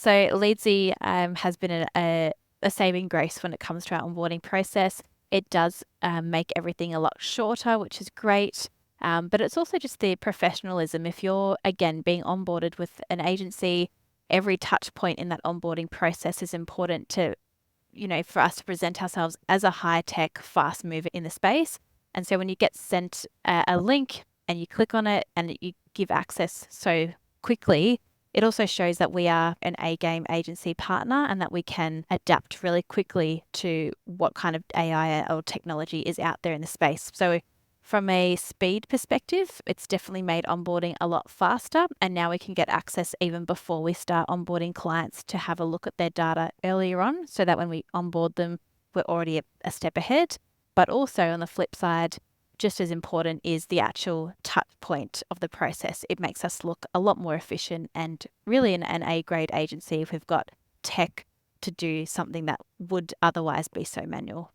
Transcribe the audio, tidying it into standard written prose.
So Leadsie has been a saving grace when it comes to our onboarding process. It does make everything a lot shorter, which is great. But it's also just the professionalism. If you're, again, being onboarded with an agency, every touch point in that onboarding process is important to, for us to present ourselves as a high-tech, fast mover in the space. And so when you get sent a link and you click on it and you give access so quickly, it also shows that we are an A-game agency partner and that we can adapt really quickly to what kind of AI or technology is out there in the space. So from a speed perspective, it's definitely made onboarding a lot faster. And now we can get access even before we start onboarding clients to have a look at their data earlier on, so that when we onboard them, we're already a step ahead. But also on the flip side, just as important is the actual touch point of the process. It makes us look a lot more efficient and really an A-grade agency if we've got tech to do something that would otherwise be so manual.